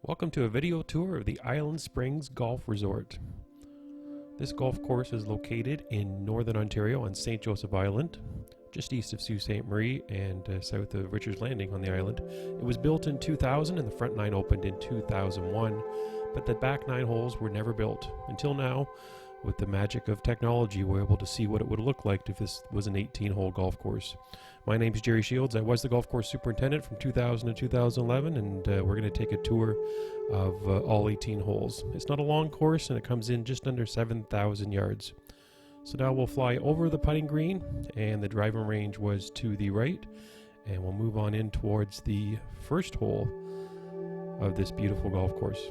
Welcome to a video tour of the Island Springs Golf Resort. This golf course is located in Northern Ontario on St. Joseph Island, just east of Sault Ste. Marie and south of Richards Landing on the island. It was built in 2000 and the front nine opened in 2001, but the back nine holes were never built. Until now, with the magic of technology, we're able to see what it would look like if this was an 18-hole golf course. My name is Jerry Shields. I was the golf course superintendent from 2000 to 2011, and we're going to take a tour of all 18 holes. It's not a long course, and it comes in just under 7,000 yards. So now we'll fly over the putting green, and the driving range was to the right, and we'll move on in towards the first hole of this beautiful golf course.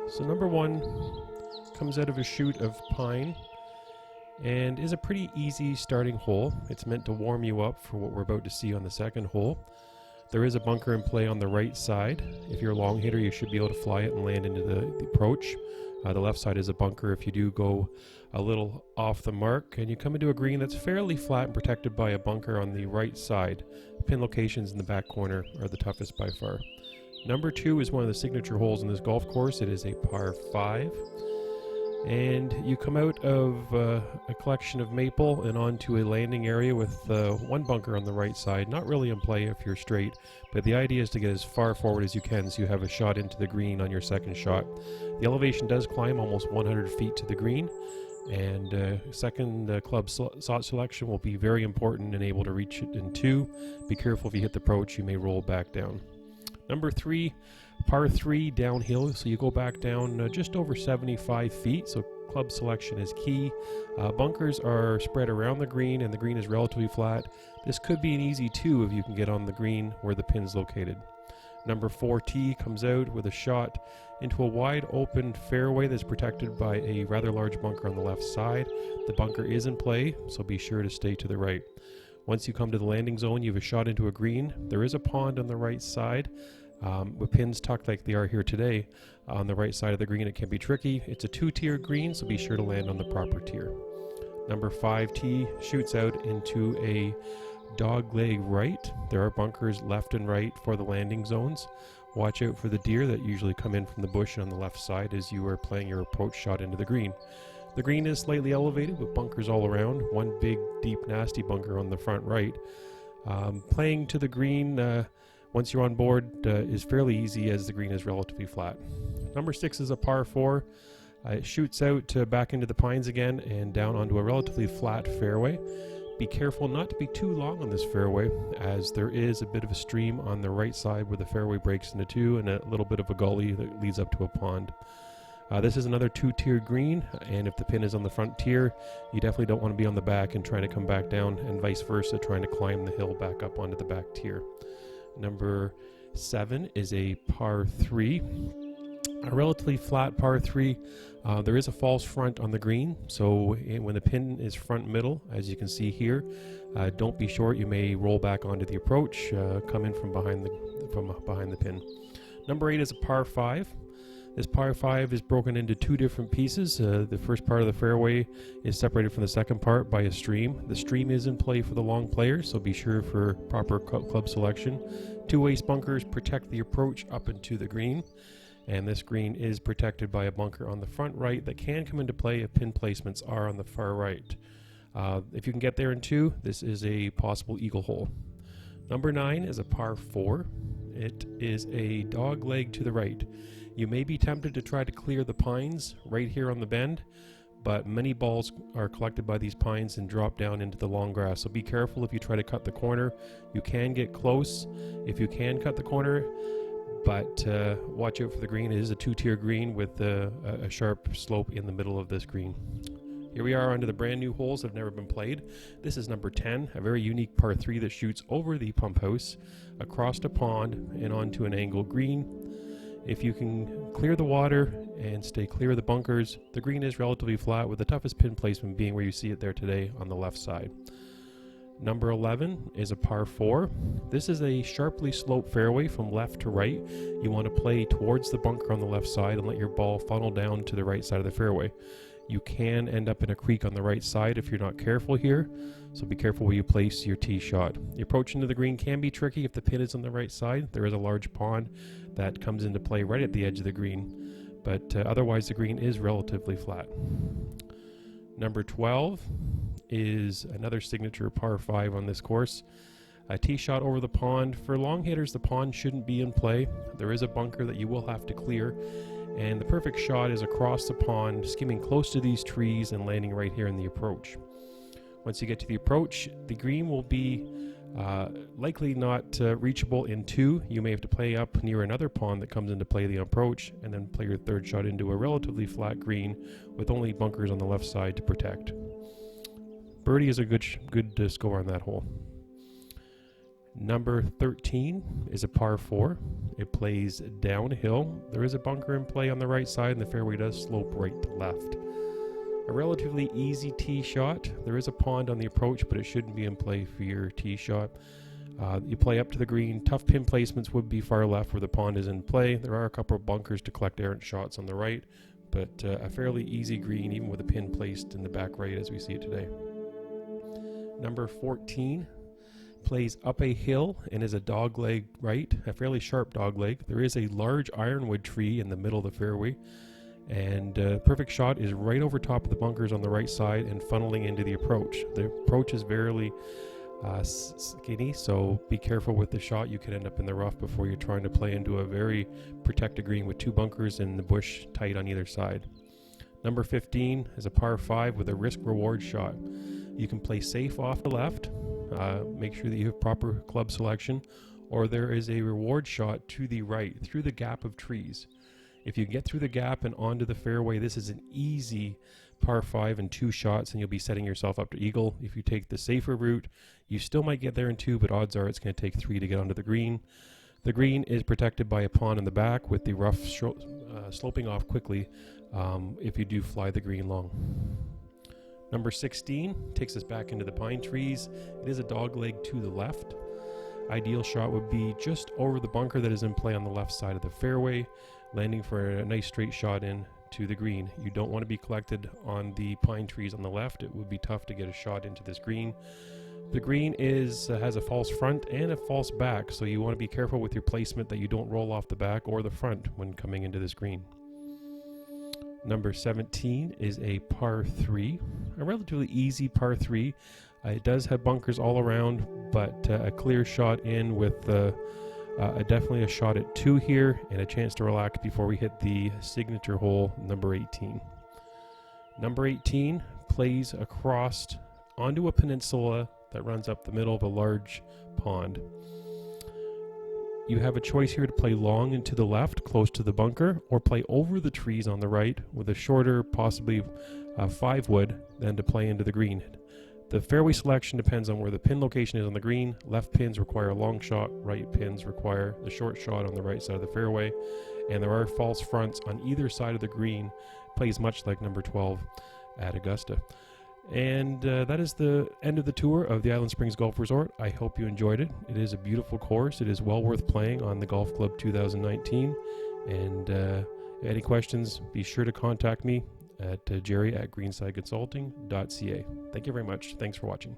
So number one comes out of a chute of pine and is a pretty easy starting hole. It's meant to warm you up for what we're about to see on the second hole. There is a bunker in play on the right side. If you're a long hitter, you should be able to fly it and land into the approach. The left side is a bunker if you do go a little off the mark, and you come into a green that's fairly flat and protected by a bunker on the right side. Pin locations in the back corner are the toughest by far. Number two is one of the signature holes in this golf course. It is a par 5. And you come out of a collection of maple and onto a landing area with one bunker on the right side. Not really in play if you're straight, but the idea is to get as far forward as you can so you have a shot into the green on your second shot. The elevation does climb almost 100 feet to the green, and second club shot selection will be very important and able to reach it in 2. Be careful if you hit the approach, you may roll back down. Number 3, par 3 downhill, so you go back down just over 75 feet, so club selection is key. Bunkers are spread around the green and the green is relatively flat. This could be an easy 2 if you can get on the green where the pin's located. Number 4 tee comes out with a shot into a wide open fairway that's protected by a rather large bunker on the left side. The bunker is in play, so be sure to stay to the right. Once you come to the landing zone, you have a shot into a green. There is a pond on the right side. With pins tucked like they are here today on the right side of the green, it can be tricky. It's a 2-tier green, so be sure to land on the proper tier. Number 5 tee shoots out into a dog leg right. There are bunkers left and right for the landing zones. Watch out for the deer that usually come in from the bush on the left side as you are playing your approach shot into the green. The green is slightly elevated with bunkers all around. One big, deep, nasty bunker on the front right. Playing to the green once you're on board is fairly easy as the green is relatively flat. Number 6 is a par 4. It shoots out back into the pines again and down onto a relatively flat fairway. Be careful not to be too long on this fairway, as there is a bit of a stream on the right side where the fairway breaks into 2 and a little bit of a gully that leads up to a pond. This is another 2-tier green, and if the pin is on the front tier, you definitely don't want to be on the back and trying to come back down, and vice versa, trying to climb the hill back up onto the back tier. Number 7 is a par 3. A relatively flat par 3. There is a false front on the green, so when the pin is front middle, as you can see here, don't be short. You may roll back onto the approach, come in from behind the pin. Number 8 is a par 5. This par 5 is broken into 2 different pieces. The first part of the fairway is separated from the second part by a stream. The stream is in play for the long players, so be sure for proper club selection. 2 ace bunkers protect the approach up into the green, and this green is protected by a bunker on the front right that can come into play if pin placements are on the far right. If you can get there in 2, this is a possible eagle hole. Number 9 is a par 4. It is a dog leg to the right. You may be tempted to try to clear the pines right here on the bend, but many balls are collected by these pines and drop down into the long grass. So be careful if you try to cut the corner. You can get close if you can cut the corner, but watch out for the green. It is a 2-tier green with a sharp slope in the middle of this green. Here we are onto the brand new holes that have never been played. This is number 10, a very unique par 3 that shoots over the pump house, across a pond, and onto an angled green. If you can clear the water and stay clear of the bunkers, the green is relatively flat, with the toughest pin placement being where you see it there today on the left side. Number 11 is a par 4. This is a sharply sloped fairway from left to right. You want to play towards the bunker on the left side and let your ball funnel down to the right side of the fairway. You can end up in a creek on the right side if you're not careful here, so be careful where you place your tee shot. The approach into the green can be tricky if the pin is on the right side. There is a large pond that comes into play right at the edge of the green, but otherwise the green is relatively flat. Number 12 is another signature par 5 on this course. A tee shot over the pond. For long hitters, the pond shouldn't be in play. There is a bunker that you will have to clear, and the perfect shot is across the pond, skimming close to these trees and landing right here in the approach. Once you get to the approach, the green will be likely not reachable in 2. You may have to play up near another pond that comes into play the approach, and then play your third shot into a relatively flat green with only bunkers on the left side to protect. Birdie is a good score on that hole. Number 13 is a par 4. It plays downhill. There is a bunker in play on the right side, and the fairway does slope right to left. A relatively easy tee shot. There is a pond on the approach, but it shouldn't be in play for your tee shot. You play up to the green. Tough pin placements would be far left where the pond is in play. There are a couple of bunkers to collect errant shots on the right, but a fairly easy green, even with a pin placed in the back right as we see it today. Number 14 plays up a hill and is a dogleg right, a fairly sharp dogleg. There is a large ironwood tree in the middle of the fairway, and perfect shot is right over top of the bunkers on the right side and funneling into the approach. The approach is very skinny, so be careful with the shot. You could end up in the rough before you're trying to play into a very protected green with 2 bunkers and the bush tight on either side. Number 15 is a par 5 with a risk-reward shot. You can play safe off the left, make sure that you have proper club selection, or there is a reward shot to the right through the gap of trees. If you get through the gap and onto the fairway, this is an easy par 5 in 2 shots, and you'll be setting yourself up to eagle. If you take the safer route, you still might get there in 2, but odds are it's going to take 3 to get onto the green. The green is protected by a pond in the back with the rough sloping off quickly if you do fly the green long. Number 16 takes us back into the pine trees. It is a dogleg to the left. Ideal shot would be just over the bunker that is in play on the left side of the fairway, landing for a nice straight shot in to the green. You don't want to be collected on the pine trees on the left. It would be tough to get a shot into this green. The green has a false front and a false back, so you want to be careful with your placement that you don't roll off the back or the front when coming into this green. Number 17 is a par 3, a relatively easy par 3. It does have bunkers all around, but a clear shot in with definitely a shot at 2 here and a chance to relax before we hit the signature hole, number 18. Number 18 plays across onto a peninsula that runs up the middle of a large pond. You have a choice here to play long and to the left, close to the bunker, or play over the trees on the right with a shorter, possibly 5 wood, than to play into the green. The fairway selection depends on where the pin location is on the green. Left pins require a long shot, right pins require the short shot on the right side of the fairway, and there are false fronts on either side of the green. Plays much like number 12 at Augusta. And that is the end of the tour of the Island Springs Golf Resort. I hope you enjoyed it. It is a beautiful course. It is well worth playing on the Golf Club 2019. And any questions, be sure to contact me at jerry@greensideconsulting.ca. Thank you very much. Thanks for watching.